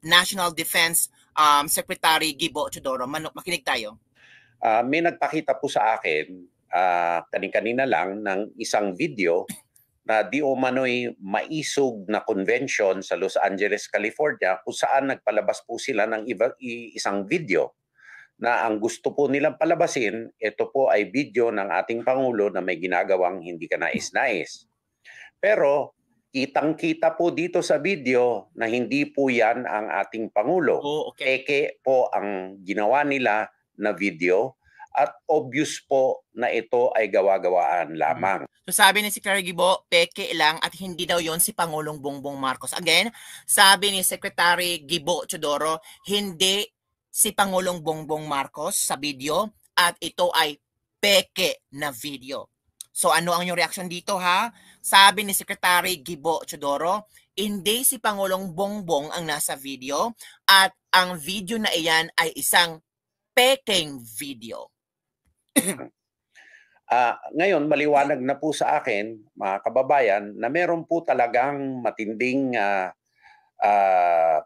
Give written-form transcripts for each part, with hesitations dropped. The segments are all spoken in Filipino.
National Defense Secretary Gibo Teodoro. Makinig tayo. May nagpakita po sa akin kanina lang ng isang video na di umano'y maisog na convention sa Los Angeles, California, kung saan nagpalabas po sila ng isang video na ang gusto po nilang palabasin, ito po ay video ng ating Pangulo na may ginagawang hindi kanais-nais. Pero kitang-kita po dito sa video na hindi po yan ang ating Pangulo. Oh, okay. Eke po ang ginawa nila na video at obvious po na ito ay gawa-gawaan lamang. So sabi ni Secretary Gibo, peke lang at hindi daw yon si Pangulong Bongbong Marcos. Again, sabi ni Secretary Gibo Teodoro, hindi si Pangulong Bongbong Marcos sa video at ito ay peke na video. So ano ang inyong reaction dito ha? Sabi ni Secretary Gibo Teodoro, hindi si Pangulong Bongbong ang nasa video at ang video na iyan ay isang pekeng video. Ngayon, maliwanag na po sa akin, mga kababayan, na meron po talagang matinding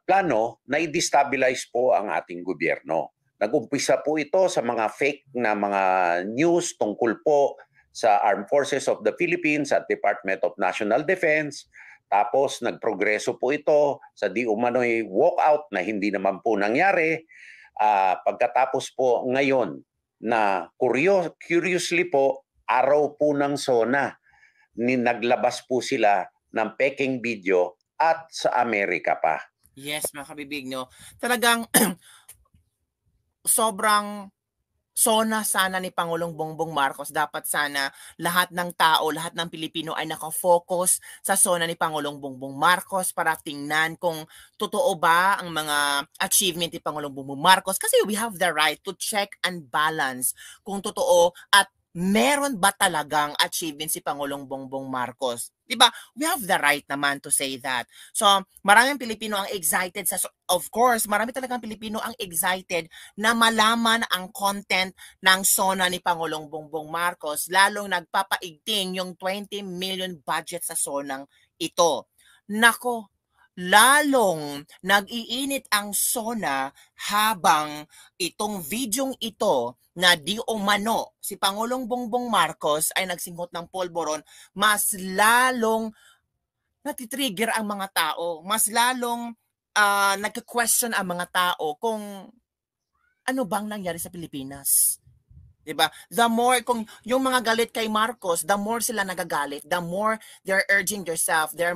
plano na i-destabilize po ang ating gobyerno. Nag-umpisa po ito sa mga fake na mga news tungkol po sa Armed Forces of the Philippines at Department of National Defense. Tapos nagprogreso po ito sa di umano'y walkout na hindi naman po nangyari. Pagkatapos po ngayon na curiously po, araw po ng SONA, naglabas po sila ng peking video at sa Amerika pa. Yes, mga kabibig, no? Talagang sobrang SONA sana ni Pangulong Bongbong Marcos. Dapat sana lahat ng tao, lahat ng Pilipino ay nakafocus sa SONA ni Pangulong Bongbong Marcos para tingnan kung totoo ba ang mga achievement ni Pangulong Bongbong Marcos. Kasi we have the right to check and balance kung totoo at meron ba talagang achievement si Pangulong Bongbong Marcos. Diba? We have the right naman to say that. So, maraming Pilipino ang excited of course, marami talagang Pilipino ang excited na malaman ang content ng SONA ni Pangulong Bongbong Marcos, lalong nagpapaigting yung 20 million budget sa SONA ito. Nako, lalong nag-iinit ang SONA habang itong videong ito na di umano si Pangulong Bongbong Marcos ay nagsinghot ng polboron, mas lalong natitrigger ang mga tao, mas lalong nagka-question ang mga tao kung ano bang nangyari sa Pilipinas. Diba? The more, kung yung mga galit kay Marcos, the more sila nagagalit, the more they're urging themselves, the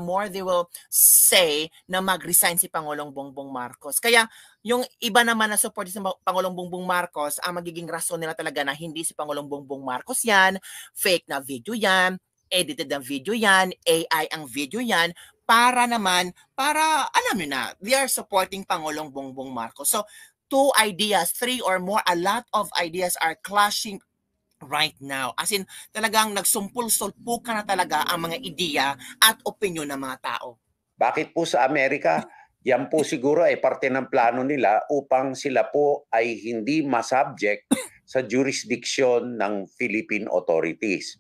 more they will say na mag-resign si Pangulong Bongbong Marcos. Kaya yung iba naman na support si Pangulong Bongbong Marcos, ang magiging rason nila talaga na hindi si Pangulong Bongbong Marcos yan, fake na video yan, edited na video yan, AI ang video yan, para alam nyo na, they are supporting Pangulong Bongbong Marcos. So, two ideas, three or more, a lot of ideas are clashing right now. As in, talagang nagsumpul-sulpukan na talaga ang mga ideya at opinyon ng mga tao. Bakit po sa Amerika? Yan po siguro ay parte ng plano nila upang sila po ay hindi masubject sa jurisdiction ng Philippine authorities.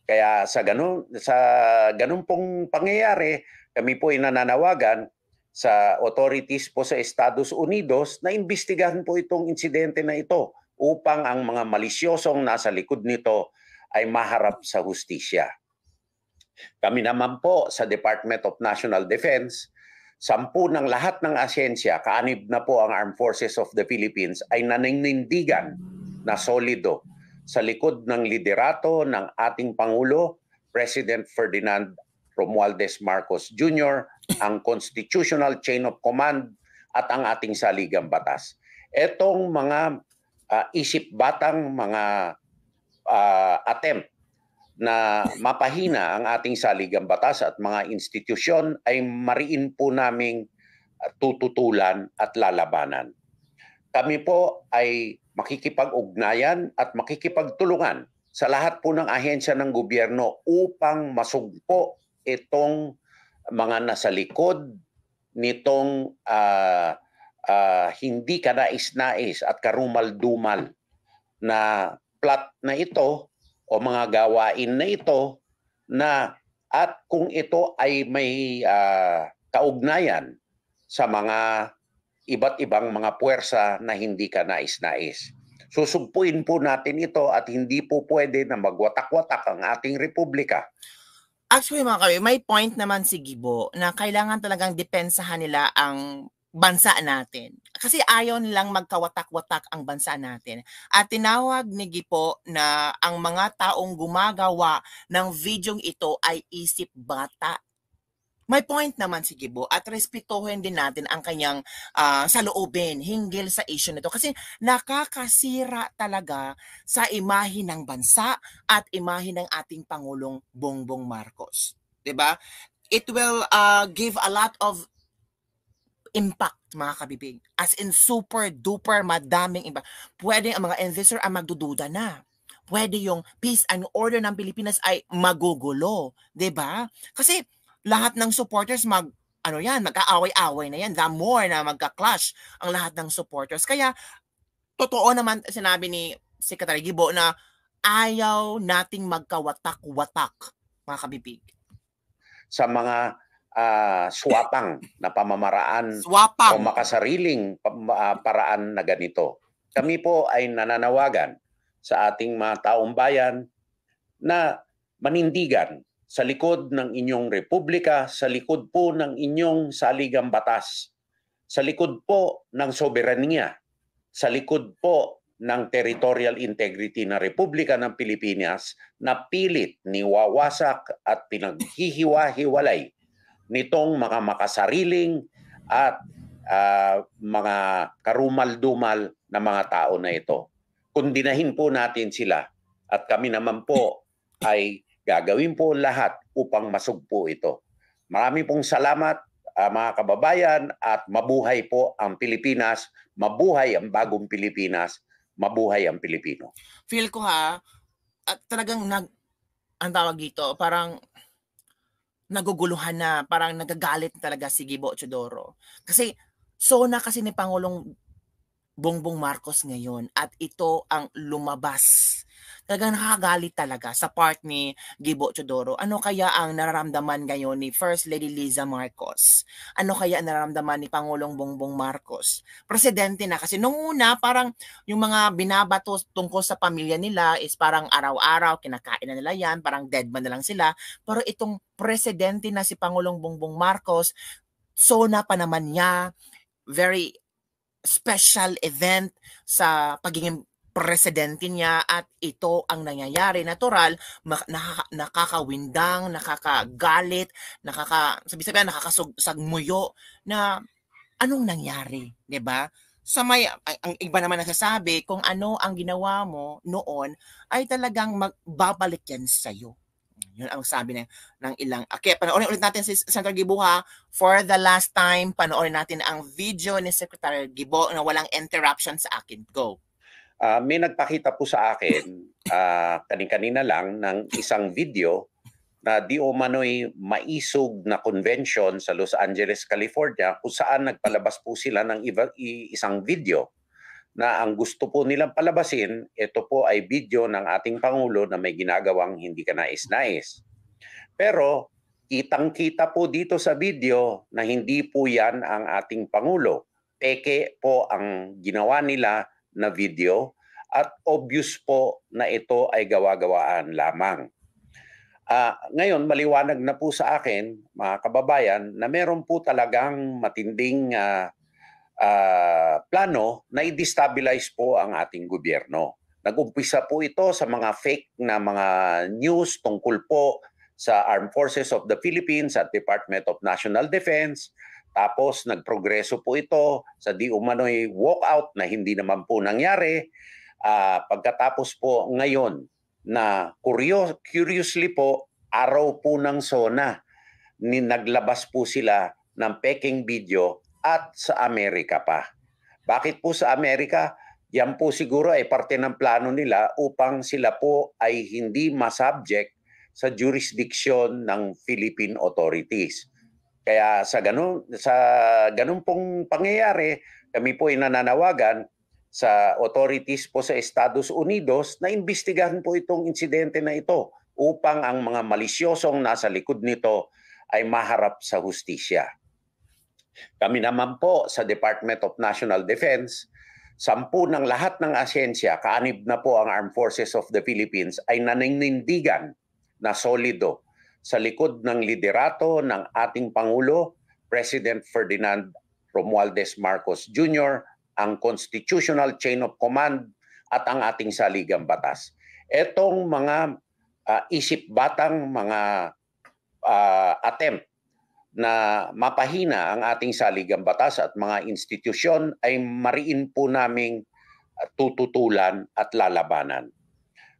Kaya sa ganun pong pangyayari, kami po ay nananawagan sa authorities po sa Estados Unidos na imbestigahan po itong insidente na ito upang ang mga malisyosong nasa likod nito ay maharap sa hustisya. Kami naman po sa Department of National Defense, 10 ng lahat ng ahensya, kaanib na po ang Armed Forces of the Philippines, ay naninindigan na solido sa likod ng liderato ng ating Pangulo, President Ferdinand Romualdez Marcos Jr., ang constitutional chain of command at ang ating saligang batas. Etong mga isip-batang mga attempt na mapahina ang ating saligang batas at mga institusyon ay mariin po naming tututulan at lalabanan. Kami po ay makikipag-ugnayan at makikipagtulungan sa lahat po ng ahensya ng gobyerno upang masugpo itong mga nasa likod nitong hindi kanais-nais at karumal-dumal na plot na ito o mga gawain na ito na at kung ito ay may kaugnayan sa mga iba't ibang mga puwersa na hindi ka nais-nais. Susugpuin po natin ito at hindi po pwede na magwatak-watak ang ating republika. Actually mga kababayan, may point naman si Gibo na kailangan talagang depensahan nila ang bansa natin. Kasi ayaw nilang magkawatak-watak ang bansa natin. At tinawag ni Gibo na ang mga taong gumagawa ng videong ito ay isip bata. May point naman si Gibo at respetuhin din natin ang kanyang saloobin hinggil sa issue nito kasi nakakasira talaga sa imahe ng bansa at imahe ng ating Pangulong Bongbong Marcos. 'Di ba? It will give a lot of impact, mga kabibig. As in super duper madaming impact. Pwede ang mga investor ang magdududa na. Pwede yung peace and order ng Pilipinas ay magugulo, 'di ba? Kasi lahat ng supporters mag-aaway-away na yan. The more na magka-clash ang lahat ng supporters. Kaya, totoo naman sinabi ni Secretary Gibo na ayaw nating magkawatak-watak, mga kabibig. Sa mga swapang na pamamaraan o makasariling paraan na ganito. Kami po ay nananawagan sa ating mga taong bayan na manindigan sa likod ng inyong republika, sa likod po ng inyong saligang batas, sa likod po ng soberanya, sa likod po ng territorial integrity ng Republika ng Pilipinas na pilit niwawasak at pinaghihiwa-hiwalay nitong mga makasariling at mga karumal-dumal na mga tao na ito. Kundinahin po natin sila at kami naman po ay gagawin po lahat upang masugpo ito. Marami pong salamat mga kababayan at mabuhay po ang Pilipinas, mabuhay ang bagong Pilipinas, mabuhay ang Pilipino. Feel ko at talagang ang tawag dito, parang naguguluhan na, parang nagagalit talaga si Gibo Teodoro. Kasi sona kasi ni Pangulong Bongbong Marcos ngayon at ito ang lumabas. Talagang nakakagalit talaga sa part ni Gibo Teodoro. Ano kaya ang nararamdaman ngayon ni First Lady Liza Marcos? Ano kaya ang nararamdaman ni Pangulong Bongbong Marcos? Presidente na kasi nung una parang yung mga binabato tungkol sa pamilya nila is parang araw-araw kinakain na nila yan, parang dead man na lang sila. Pero itong presidente na si Pangulong Bongbong Marcos, sona pa naman niya, very special event sa pagiging presidente niya at ito ang nangyayari. Natural, nakakawindang, nakakagalit, sabi-sabihan, nakakasagmuyo na anong nangyari, 'di ba? Ang iba naman nasasabi kung ano ang ginawa mo noon ay talagang magbabalik yan sa'yo. Yun ang sabi ng ilang. Okay, panoorin ulit natin si Senator Gibo for the last time. Panoorin natin ang video ni Secretary Gibo na walang interruption sa akin. Go. May nagpakita po sa akin kanina lang ng isang video na di umano'y maisog na convention sa Los Angeles, California kung saan nagpalabas po sila ng isang video na ang gusto po nilang palabasin, ito po ay video ng ating Pangulo na may ginagawang hindi ka nais-nais. Pero kitang-kita po dito sa video na hindi po yan ang ating Pangulo. Peke po ang ginawa nila na video at obvious po na ito ay gawa-gawaan lamang. Ngayon, maliwanag na po sa akin, mga kababayan, na meron po talagang matinding plano na i-destabilize po ang ating gobyerno. Nag-umpisa po ito sa mga fake na mga news tungkol po sa Armed Forces of the Philippines at Department of National Defense. Tapos nagprogreso po ito sa di umano'y walkout na hindi naman po nangyari. Pagkatapos po ngayon na curiously po, araw po ng SONA, naglabas po sila ng peking video at sa Amerika pa. Bakit po sa Amerika? Yan po siguro ay parte ng plano nila upang sila po ay hindi masubject sa jurisdiction ng Philippine authorities. Kaya sa ganun pong pangyayari, kami po ay nananawagan sa authorities po sa Estados Unidos na imbestigahan po itong insidente na ito upang ang mga malisyosong nasa likod nito ay maharap sa hustisya. Kami naman po sa Department of National Defense, 10 ng lahat ng ahensya, kaanib na po ang Armed Forces of the Philippines, ay naninindigan na solido sa likod ng liderato ng ating Pangulo, President Ferdinand Romualdez Marcos Jr., ang constitutional chain of command at ang ating saligang batas. Etong mga isip-batang mga attempt na mapahina ang ating saligang batas at mga institusyon ay mariin po naming tututulan at lalabanan.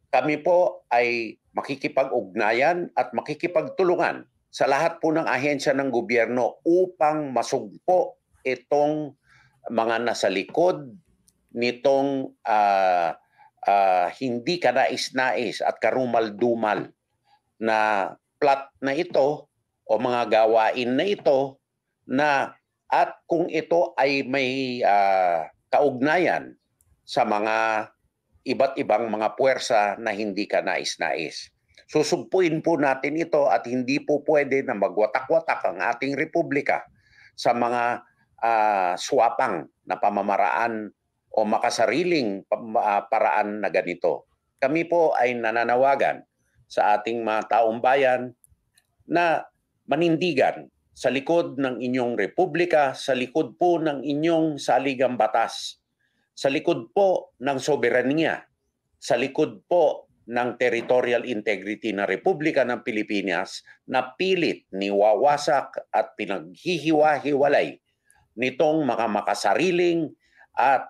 Kami po ay makikipag-ugnayan at makikipagtulungan sa lahat po ng ahensya ng gobyerno upang masugpo itong mga nasa likod nitong hindi kanais-nais at karumal-dumal na plot na ito o mga gawain na ito na at kung ito ay may kaugnayan sa mga iba't ibang mga puwersa na hindi ka nais-nais. Susugpuin po natin ito at hindi po pwede na magwatak-watak ang ating republika sa mga swapang na pamamaraan o makasariling paraan na ganito. Kami po ay nananawagan sa ating mga taong bayan na manindigan sa likod ng inyong republika, sa likod po ng inyong saligang batas, sa likod po ng soberanya, sa likod po ng territorial integrity ng Republika ng Pilipinas na pilit niwawasak at pinaghihiwa-hiwalay nitong mga makasariling at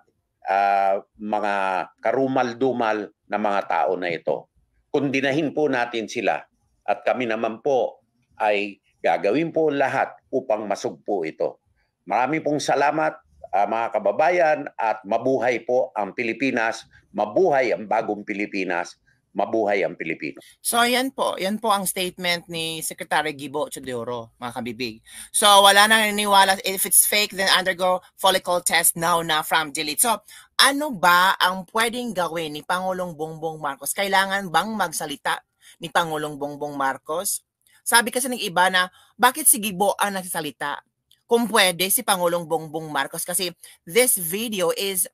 mga karumal-dumal na mga tao na ito. Kundinahin po natin sila at kami naman po ay gagawin po lahat upang masugpo ito. Marami pong salamat mga kababayan at mabuhay po ang Pilipinas, mabuhay ang bagong Pilipinas, mabuhay ang Pilipino. So yan po ang statement ni Secretary Gibo Teodoro, mga kabibig. So wala nang naniniwala, if it's fake then undergo follicle test now na from delete. So ano ba ang pwedeng gawin ni Pangulong Bongbong Marcos? Kailangan bang magsalita ni Pangulong Bongbong Marcos? Sabi kasi ng iba na, bakit si Gibo ang nagsasalita? Kung pwede, si Pangulong Bongbong Marcos kasi this video is,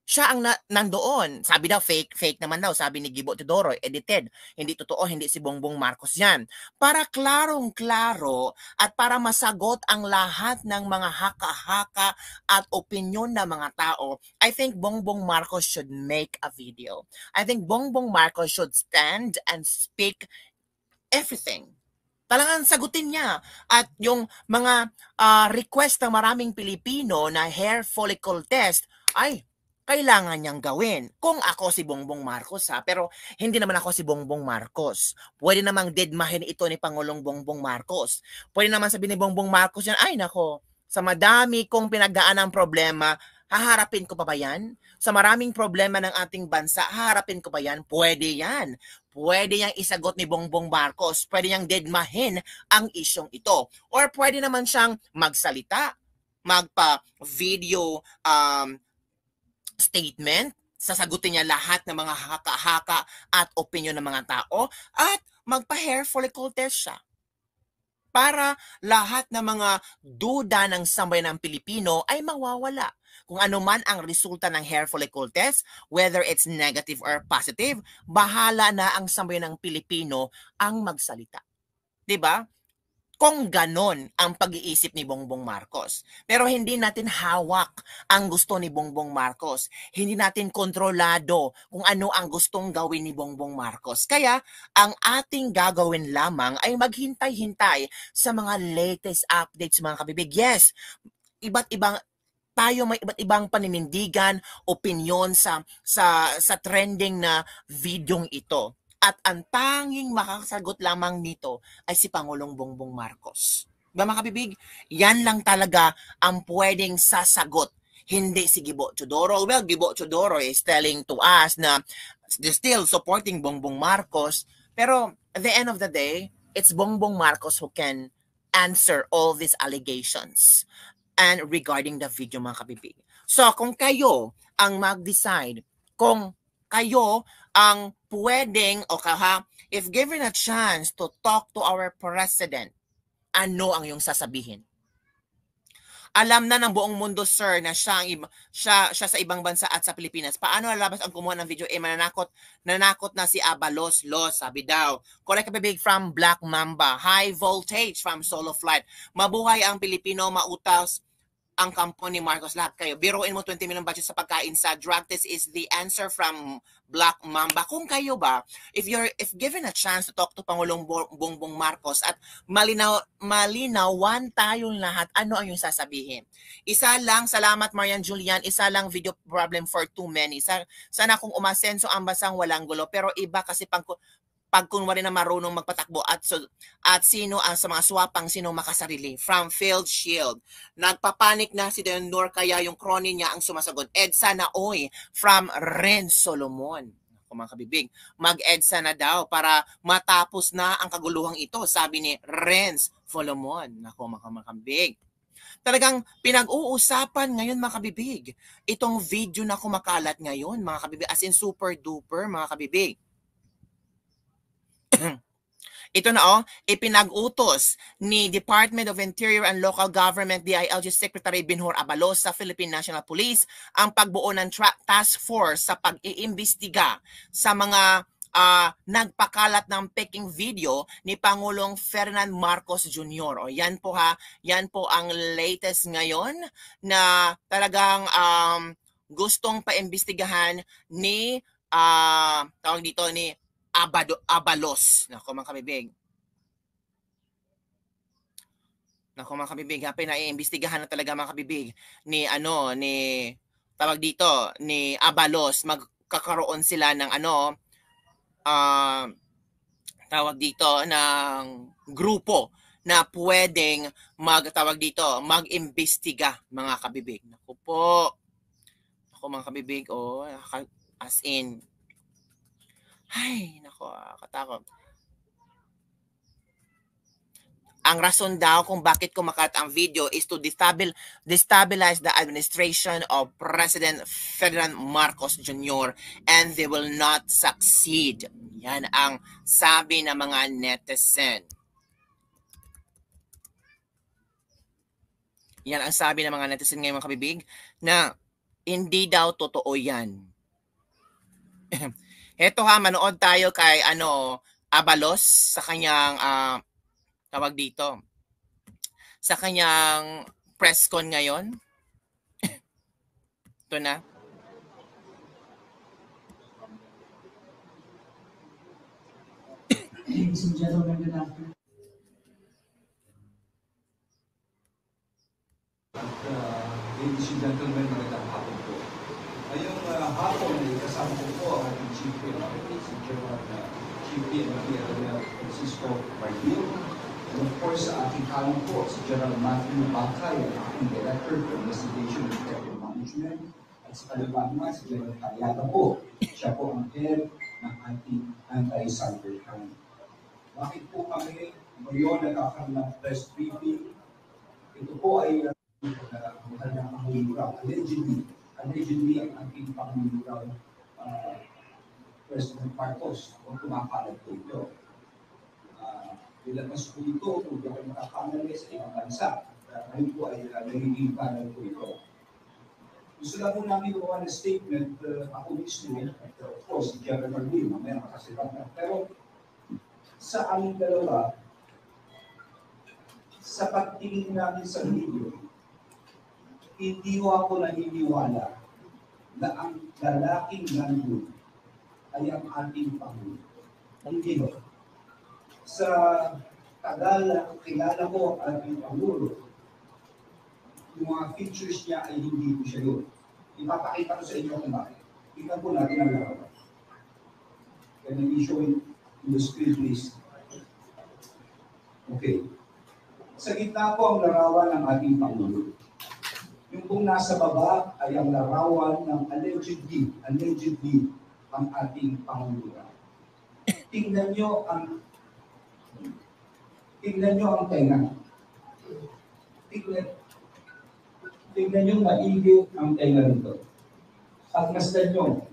siya ang nandoon. Sabi daw, fake naman daw, sabi ni Gibo Teodoro, edited. Hindi totoo, hindi si Bongbong Marcos yan. Para klarong-klaro at para masagot ang lahat ng mga haka-haka at opinyon ng mga tao, I think Bongbong Marcos should make a video. I think Bongbong Marcos should stand and speak everything. Talagang sagutin niya. At yung mga request ng maraming Pilipino na hair follicle test, ay kailangan niyang gawin. Kung ako si Bongbong Marcos pero hindi naman ako si Bongbong Marcos. Pwede namang deadmahin ito ni Pangulong Bongbong Marcos. Pwede naman sabihin ni Bongbong Marcos yan, ay nako, sa madami kong pinagdaan ng problema, haharapin ko pa ba yan? Sa maraming problema ng ating bansa, haharapin ko ba yan? Pwede yan. Pwede niyang isagot ni Bongbong Marcos. Pwede niyang deadmahin ang isyong ito. Or pwede naman siyang magsalita, magpa-video statement, sasagutin niya lahat ng mga haka-haka at opinion ng mga tao, at magpa-hair follicle test siya. Para lahat ng mga duda ng sambayan ng Pilipino ay mawawala. Kung ano man ang resulta ng hair follicle test, whether it's negative or positive, bahala na ang sambayan ng Pilipino ang magsalita. 'Di ba? Kung ganon ang pag-iisip ni Bongbong Marcos. Pero hindi natin hawak ang gusto ni Bongbong Marcos. Hindi natin kontrolado kung ano ang gustong gawin ni Bongbong Marcos. Kaya ang ating gagawin lamang ay maghintay-hintay sa mga latest updates, mga kabibig. Yes, tayo may iba't ibang paninindigan, opinyon sa trending na videong ito. At ang tanging makakasagot lamang nito ay si Pangulong Bongbong Marcos. Diba mga kabibig? Yan lang talaga ang pwedeng sasagot. Hindi si Gibo Teodoro. Well, Gibo Teodoro is telling to us na they're still supporting Bongbong Marcos. Pero at the end of the day, it's Bongbong Marcos who can answer all these allegations. And regarding the video, mga kabibig. So, kung kayo ang mag-decide, kung kayo ang pwedeng, if given a chance to talk to our president, ano ang iyong sasabihin? Alam na ng buong mundo, sir, na siya sa ibang bansa at sa Pilipinas. Paano lalabas ang kumuha ng video? Nanakot na si Abalos, sabi daw. Correct kabibig from Black Mamba. High voltage from Solo Flight. Mabuhay ang Pilipino, mautas ang kampo ni Marcos. Lahat kayo. Biruin mo 20 million budget sa pagkain sa drug test is the answer from Black Mamba. Kung kayo ba, if given a chance to talk to Pangulong Bongbong Marcos at malinawan tayong lahat, ano ang yung sasabihin? Isa lang, salamat Marian Julian, isa lang video problem for too many. Sana kung umasenso ang basang walang gulo, pero iba kasi pag kunwari na marunong magpatakbo at sino ang sa mga swapang sino makasarili. From Field Shield. Nagpapanik na si Leonor kaya yung crony niya ang sumasagot. EDSA na oy. From Ren Solomon. Ako mga kabibig. Mag-EDSA na daw para matapos na ang kaguluhang ito. Sabi ni Renz Solomon. Ako mga kabibig. Talagang pinag-uusapan ngayon mga kabibig. Itong video na kumakalat ngayon mga kabibig. As in super duper mga kabibig. Ito na ipinag-utos ni Department of Interior and Local Government DILG Secretary Binhor Abalos sa Philippine National Police ang pagbuo ng task force sa pag-iimbestiga sa mga nagpakalat ng peking video ni Pangulong Ferdinand Marcos Jr. Yan po ang latest ngayon na talagang gustong paimbestigahan ni tawag dito ni Abalos. Nako mga kabibig. Pinaiimbestigahan na talaga mga kabibig ni tawag dito ni Abalos. Magkakaroon sila ng tawag dito ng grupo na pwedeng mag-imbestiga mga kabibig. Nako po. Nako mga kabibig, as in ay, nako, katakot. Ang rason daw kung bakit kumakalat ang video is to destabilize the administration of President Ferdinand Marcos Jr. and they will not succeed. Yan ang sabi ng mga netizen. Yan ang sabi ng mga netizen ngayon mga kabibig na hindi daw totoo yan. Heto manood tayo kay Abalos sa kanyang tawag dito sa kanyang press con ngayon. Ito na. Ladies and gentlemen, good afternoon. Ladies and gentlemen, magandang hapon po. Ngayong hapon ay kasama ko po ang ating Chief PNP, si Chief PNP Francisco Bardil. And of course, sa ating kanan po, si General Matthew Bacay, ang ating Director for Investigation and Technical Management. At sa kaliwa naman, si General Cariaga po. Siya po ang head ng ating anti-cybercrime. Bakit po kami ngayon nagkakaroon ng press briefing? Ito po ay ang kanyang panguliraw. Allegedly, ang ating panguliraw President Marcos kung kumakalat po ito. Ilabas po ito kung di ako makakamali sa ibang bansa. Ngayon po ay nagiging panel po ito. Gusto lang po namin gawa ng statement ako mismo, of course, si General Marvin, mamaya makasipat na. Pero sa aming dalawa, sa pagtingin namin sa video, hindi ako naniniwala na ang lalaking nandun ay ang ating Pangulo. Hindi ho. Sa tagal na kilala ko ang ating Pangulo, yung mga features niya ay hindi ko siya yun. Ipapakita ko sa inyo kung bakit. Tingnan po natin ang larawan. Can I be showing in the screen, please? Okay. Sa gitna po ang larawan ng ating Pangulo. Yung kung nasa baba ay ang larawan ng allegedly ang ating Pangulo. Tingnan nyo ang tenga. Tingnan nyo maigi ang tenga nito. At masdan nyo,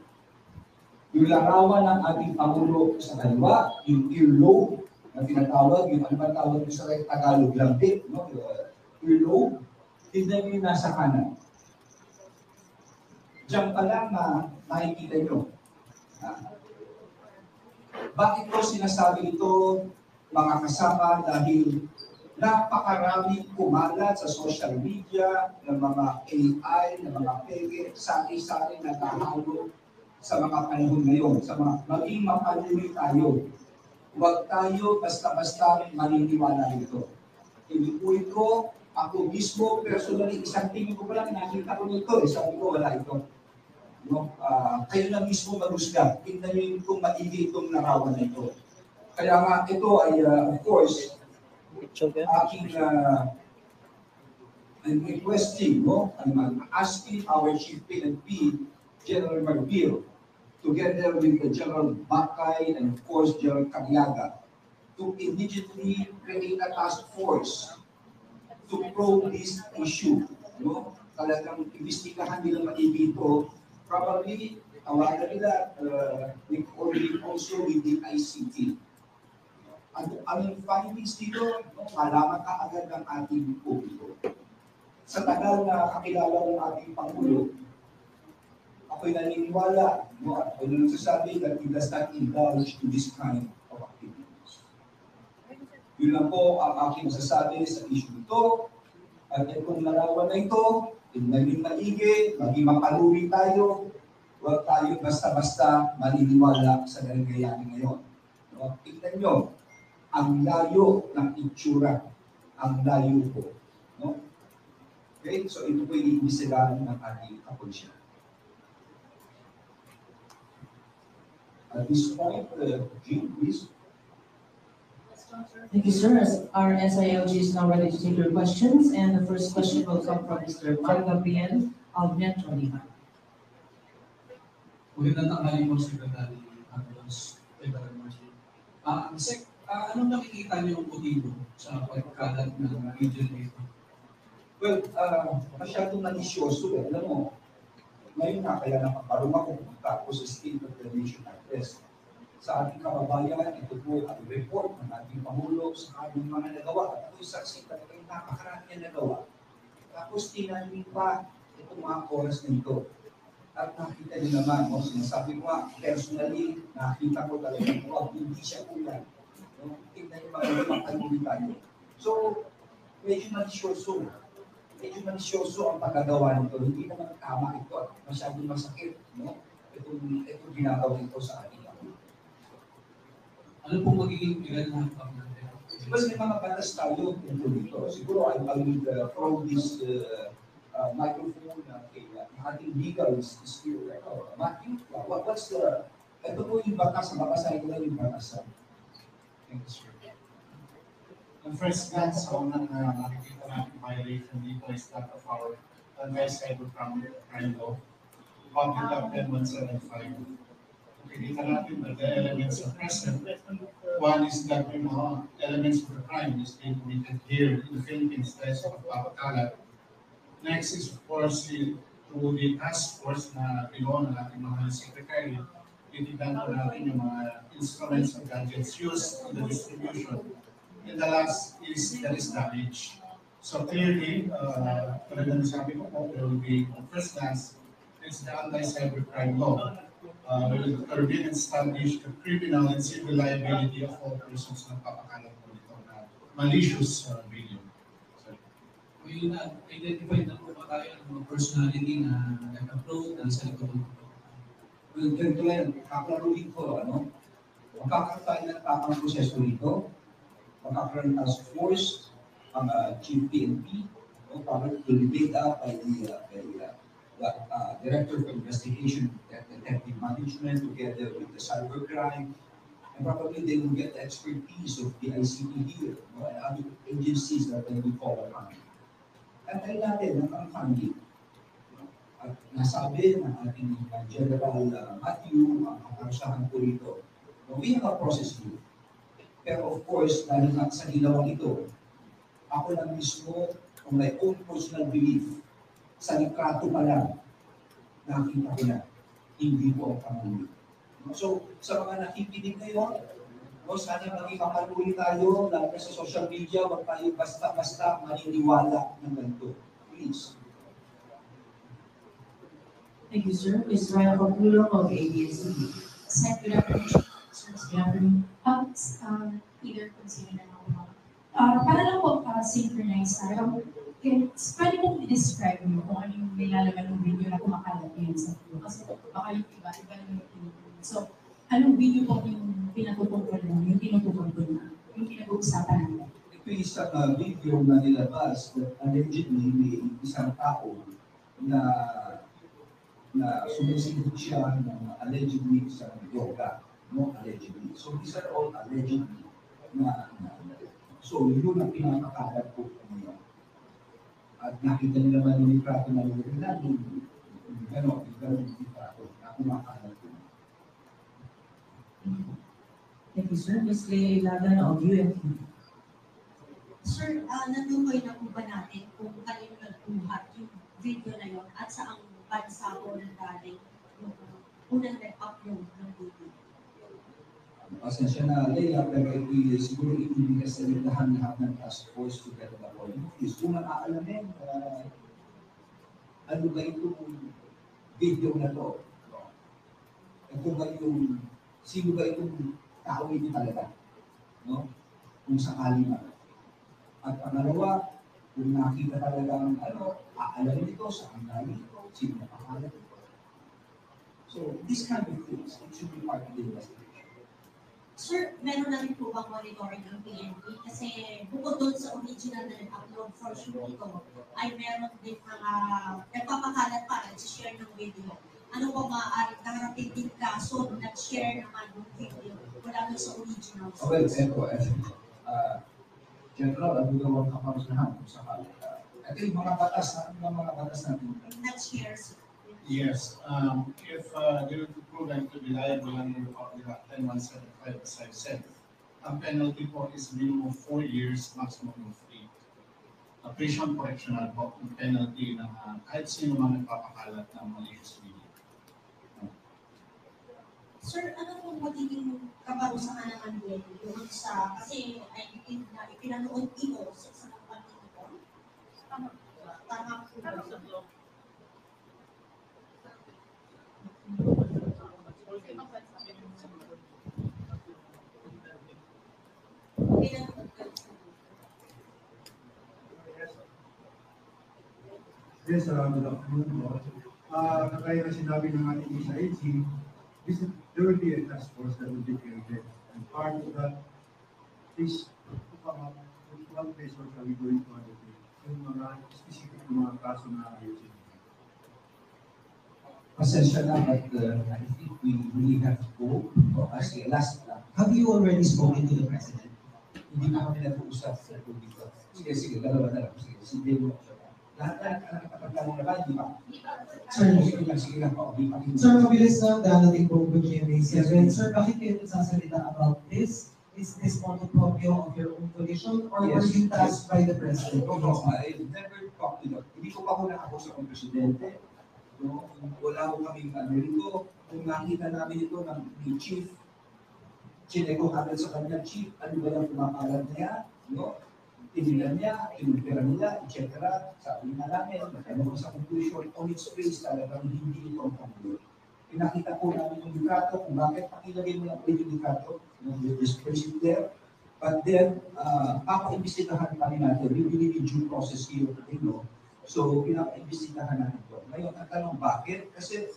yung larawan ng ating Pangulo sa kaliwa, yung earlobe na tinatawag, yung ano ba tawag sa Tagalog lambik, no? Earlobe. tignan nyo yung nasa kanan. Diyan pa lang na nakikita nyo. Bakit ko sinasabi ito, mga kasama, dahil napakaraming kumalat sa social media ng mga AI, ng mga pege, sari-sari na nahalo sa mga panahon ngayon, sa mga maging mapaluli tayo. Huwag tayo basta-basta maniniwala nito. Hindi po ito, ako mismo, personally, isang tingin ko pa lang, nakita ko nito, sabi ko, wala ito. No? Kayo na mismo maghusga. Tingnan nyo kung maigi itong larawan na ito. Kaya nga, ito ay, of course, aking I'm requesting, no? I'm asking our Chief PNP, General Marbil, together with the General Bakay and of course General Cariaga, to immediately create a task force to probe this issue. No? Talagang imbestigahan nila maigi ito. Probably, tawagan nila also with the ICT. Ang findings dito, malaman ka agad ng ating publiko. Sa tagal na kakilala ng ating Pangulo, ako'y naniniwala, ako'y nagsasabi that he does not indulge in this kind of activities. Yun lang po ang aking masasabi sa issue ito. At itong larawan na ito, naging maigi, maging mapaluri tayo, huwag tayo basta-basta maniniwala sa nangyayari ngayon. Tignan nyo, ang layo ng itsura, ang layo po. No? Okay, so ito po yung iimbestigahan ng ating kapulisyan. At this point, Jim, please. Thank you, sir. Our SILG is now ready to take your questions, and the first question will come from Mr. Mark Gabriel of Metro Lima. Magandang tanghali po, Secretary Carlos. Anong nakikita niyo ang motibo sa pagkalat ng video na ito? Well, masyadong nanisyoso. Alam mo, ngayon nga kaya nakaparong ako tapos sa State of the Nation Address. Sa ating kababayan, ito po ang report ng ating Pangulo sa aming mga nagawa. At ako'y saksi talaga yung napakarami ang nagawa. Tapos tinanin pa itong mga oras na ito. At nakita niyo naman, sinasabi ko nga, personally, nakita ko talaga po, hindi siya kulang. Tingnan yung mga pagkalulit tayo. So, medyo manisyoso. Medyo manisyoso ang pagkagawa nito. Hindi naman tama ito at masyadong masakit. No? Itong ginagawa ito sa ating ako. Ano pong magiging ilan na pang natin? Well, may mga batas tayo tungkol dito. Siguro I will throw this microphone kay ating legal is here. Matthew, what's the... Ito po yung batas. Babasahin ko lang yung batas. Thank you, sir. The first glance sa unang nakikita natin violation dito is that of our advice cybercrime law, Public Law 10175. Nakikita natin that the elements are present. One is that yung mga elements of the crime is being committed here in the Philippines dahil sa pagpapakalat. Next is of course through the task force na pinuha ng ating mga secretary. Titignan po natin yung mga instruments or gadgets used in the distribution. And the last is there is damage. So clearly, talagang sabi ko po, there will be, first glance, it's the anti-cybercrime law. Will determine and establish the criminal and civil liability of all persons na papakalat po nito na malicious video. May na-identify na po ba tayo ng mga personality na nag-upload na sa likod ng ito? Well, ganito yan, kaklaruhin ko, magkakaroon tayo ng tamang proseso rito, magkakaroon ng task force, ang Chief PNP, para to be laid out by the Director of Investigation and Detective Management together with the cybercrime, and probably they will get the expertise of the ICT here, and other agencies that they will call upon. Antayin natin ang funding. At nasabi ng ating General Matthew, ang kaparusahan po rito, we have a process here. Pero of course, dahil nga sa ginawa ito, ako lang mismo, on my own personal belief, sa litrato pa lang, nakita ko na, hindi po ang Pangulo. So, sa mga nakikinig ngayon, sana maging mapaluli tayo, lalo sa social media, huwag tayo basta-basta maniniwala ng ganito. please. Thank you, sir. Ms. Ryan Papulo of ABS-CBN. Sir, good afternoon. Sir, Good afternoon. either consider na ako. Para lang po synchronize tayo. Pwede po i-describe mo kung ano yung nilalaman ng video na kumakalat yun sa video. Kasi baka yung iba naman yung pinag-video. So, anong video po yung pinag-utungkol mo, yung tinutungkol na, yung pinag-uusapan natin? Ito yung isang video na nilabas that allegedly may isang tao na sumusunod siya ng allegedly isang yoga. No, allegedly. So these are all allegedly so yun ang pinapakalat po ngayon. At nakita nila man yung litrato na yun natin, gano'n yung litrato na kumakalat po. Thank you, sir. Ms. Leia Ilagan of UMP. Sir, natukoy na po ba natin kung kanino nagbuhat yung video na yun at saang bansa po nanggaling yung unang nag-upload ng video? Pasensya na, Leia, pero siguro ibibigay sa lahat ng task force to get the point. Is kung aalamin, ano ba itong video na to? Ito ba yung, sino ba itong tao ito talaga? No? Kung sakali na. At pangalawa, kung nakita talagang aalamin ito, saan galing ito, sino nakakalat ito. So, this kind of things, it should be part of the investigation. Sir, meron na rin po bang monitoring ng PNP? Kasi bukod doon sa original na nag-upload for sure ito, ay meron din mga nagpapakalat pa, nag-share ng video. Ano ba maaaring karating din kaso nag-share naman ng video wala doon sa original source? Well, General, ang gawang kaparusahan kung sakali. Ito yung mga batas natin. Nag-share, sir. Yes, if they were proven to be liable under Republic Act 10175, as I've said, ang penalty po is minimum 4 years, maximum of 3. Prison correctional po, ang penalty ng kahit sino man nagpapakalat ng malicious video. Sir, ano kung magiging kaparusahan naman din yung sa, kasi ay ipinanood ito sa isang pagkakita? Tama po ba? Yes, good afternoon. Kaya na sinabi ng ating isa AG, there will be a task force that will be created. And part of that is to come up with what measures are we going to undertake yung mga specific mga kaso na ayusin. Pasensya na, but I think we really have to go. As a last, Have you already spoken to the President? hindi na kami nag-uusap sa dito. Sige, dalawa na lang. Sige mo. Lahat nakapagtanong na ba? Di ba? Sige lang po. Sir, mabilis na darating po po GMA 7. Sir, bakit kayo nagsasalita about this? Is this photocopy of your own condition or were you tasked by the President? No, I never talked to them. Hindi ko pa muna ako sa Presidente. No? Wala ko kaming rito. Kung nakita namin ito ng Chief, chineko kagad sa kanya, Chief, ano ba yung pumakalat niya? No? Tinilan niya, tinupira nila, etc. Sabi na namin, nagkaroon sa conclusion, on its face talagang hindi ito ang panggulo. Pinakita po namin yung litrato, kung bakit pakilagay mo lang yung litrato, just place it there. But then, papa-imbestigahan pa rin natin, we believe in due process here, no? So, pinapa-imbestigahan natin ito. Ngayon, ang tanong, bakit? Kasi,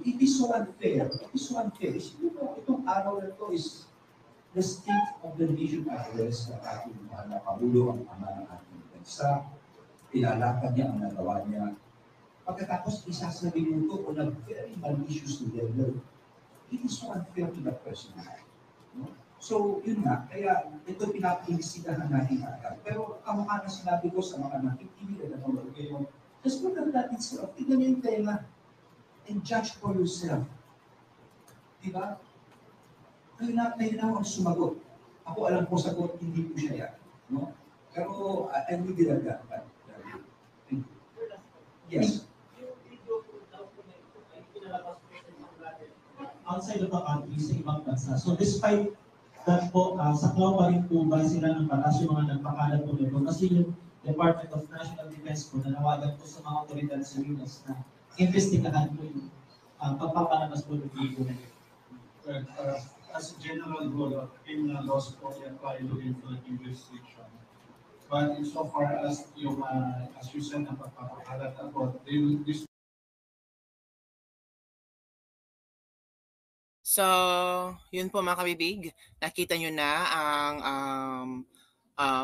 it is so unfair. It is so unfair. Itong araw na ito is the state of the nation address na ating Pangulo, ang ama ng ating bansa. Ilalakad niya ang nagawa niya. Pagkatapos, isasabi mo ito on a very malicious level. It is so unfair to that person. No? So, yun nga. Kaya, ito pinapaimbestigahan natin agad. Pero, kamukha na sinabi ko sa mga nakikinig at nanonood ngayon, just look at that itself. Tignan niyo yung tema and judge for yourself. Diba? Kayo na ako sumagot. Ako alam ko sagot, hindi po siya yan. No? Pero, I will be like that. Yes. Outside of the country, sa ibang bansa. So despite that po, saklaw pa rin po ba sila ng batas yung mga nagpakalat po nito? Kasi yung Department of National Defense po, nanawagan po sa mga otoridad sa UNAS na investigahan po yung pagpapalamas po ng video. As a general rule, criminal laws po apply within Philippine jurisdiction. But insofar as yung, as you said, na pagpapakalat about this. So, yun po mga kabibig, nakita nyo na ang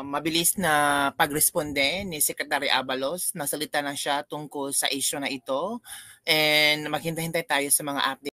mabilis na pagresponde ni Secretary Abalos. Nasalita na siya tungkol sa issue na ito and maghintay-hintay tayo sa mga update.